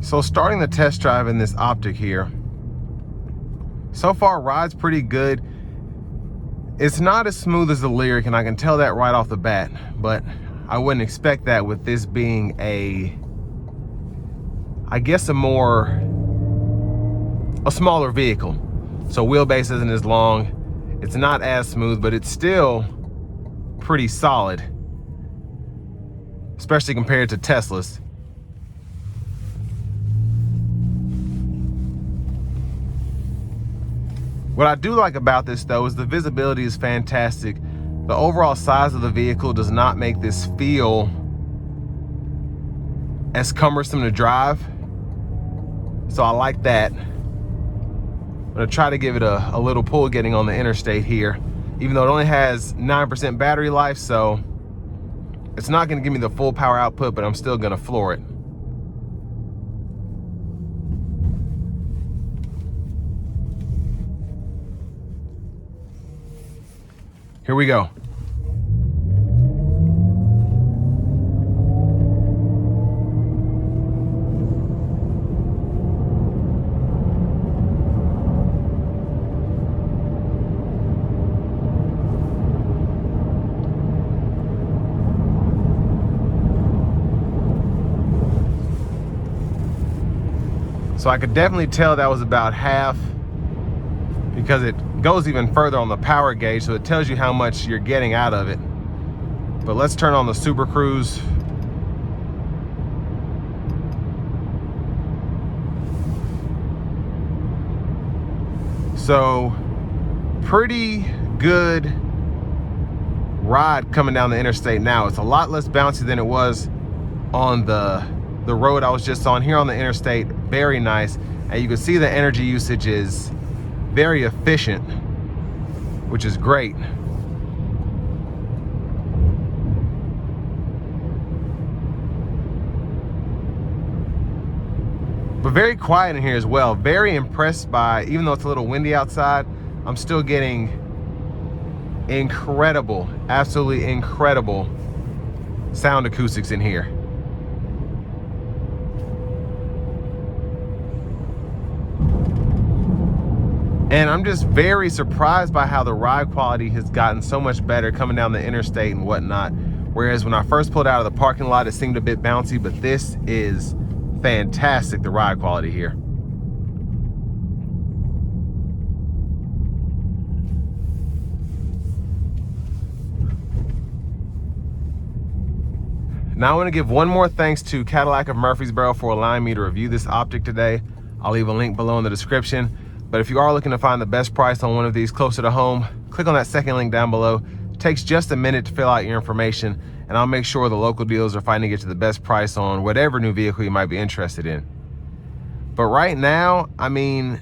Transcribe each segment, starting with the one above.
So starting the test drive in this OPTIQ here, so far ride's pretty good. It's not as smooth as the Lyriq, and I can tell that right off the bat, but I wouldn't expect that with this being I guess a smaller vehicle. So wheelbase isn't as long. It's not as smooth, but it's still pretty solid, especially compared to Teslas. What I do like about this though is the visibility is fantastic. The overall size of the vehicle does not make this feel as cumbersome to drive. So I like that. I'm gonna try to give it a little pull getting on the interstate here, even though it only has 9% battery life, so it's not gonna give me the full power output, but I'm still gonna floor it. Here we go. So I could definitely tell that was about half, because it goes even further on the power gauge, so it tells you how much you're getting out of it. But let's turn on the Super Cruise. So pretty good ride coming down the interstate now. It's a lot less bouncy than it was on the road I was just on. Here on the interstate, very nice. And you can see the energy usage is very efficient, which is great. But very quiet in here as well. Very impressed by, even though it's a little windy outside, I'm still getting incredible, absolutely incredible sound acoustics in here. And I'm just very surprised by how the ride quality has gotten so much better coming down the interstate and whatnot. Whereas when I first pulled out of the parking lot, it seemed a bit bouncy, but this is fantastic, the ride quality here. Now I want to give one more thanks to Cadillac of Murfreesboro for allowing me to review this OPTIQ today. I'll leave a link below in the description. But if you are looking to find the best price on one of these closer to home, click on that second link down below. It takes just a minute to fill out your information, and I'll make sure the local dealers are fighting to get you the best price on whatever new vehicle you might be interested in. But right now, I mean,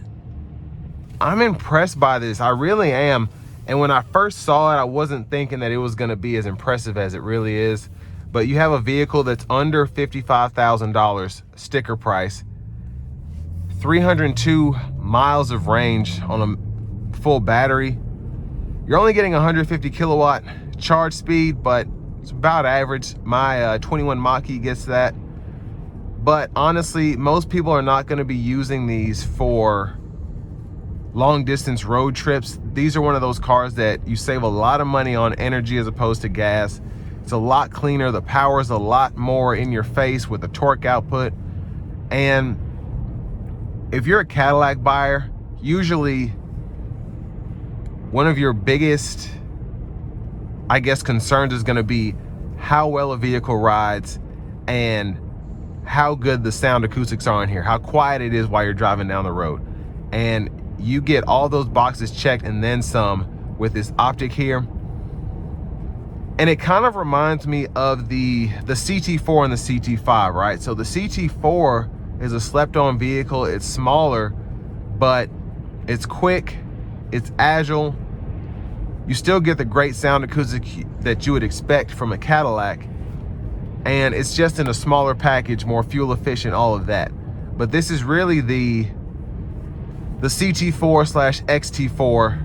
I'm impressed by this. I really am. And when I first saw it, I wasn't thinking that it was gonna be as impressive as it really is. But you have a vehicle that's under $55,000 sticker price, 302 miles of range on a full battery. You're only getting 150 kilowatt charge speed, but it's about average. My 21 Mach-E gets that. But honestly, most people are not gonna be using these for long distance road trips. These are one of those cars that you save a lot of money on energy as opposed to gas. It's a lot cleaner. The power is a lot more in your face with the torque output. And if you're a Cadillac buyer, usually one of your biggest, I guess, concerns is gonna be how well a vehicle rides and how good the sound acoustics are in here, how quiet it is while you're driving down the road. And you get all those boxes checked and then some with this OPTIQ here. And it kind of reminds me of the CT4 and the CT5, right? So the CT4 is a slept-on vehicle. It's smaller, but it's quick, it's agile. You still get the great sound acoustic that you would expect from a Cadillac, and it's just in a smaller package, more fuel efficient, all of that. But this is really the CT4/XT4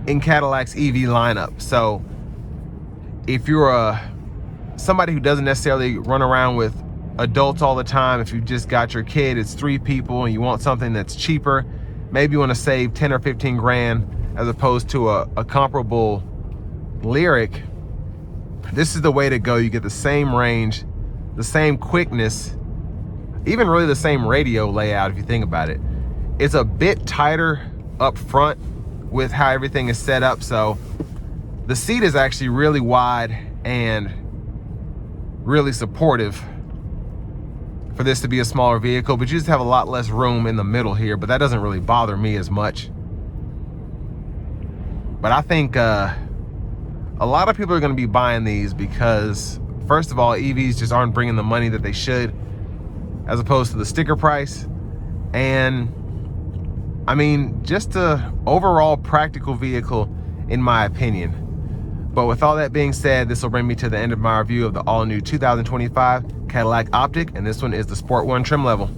in Cadillac's EV lineup. So if you're somebody who doesn't necessarily run around with adults all the time. If you just got your kid, it's 3 people, and you want something that's cheaper, maybe you want to save 10 or 15 grand as opposed to a comparable Lyric, this is the way to go. You get the same range, the same quickness, even really the same radio layout if you think about it. It's a bit tighter up front with how everything is set up, so the seat is actually really wide and really supportive for this to be a smaller vehicle, but you just have a lot less room in the middle here, but that doesn't really bother me as much. But I think a lot of people are going to be buying these because, first of all, EVs just aren't bringing the money that they should as opposed to the sticker price. And I mean, just a overall practical vehicle in my opinion. But with all that being said, this will bring me to the end of my review of the all-new 2025 Cadillac OPTIQ, and this one is the Sport 1 trim level.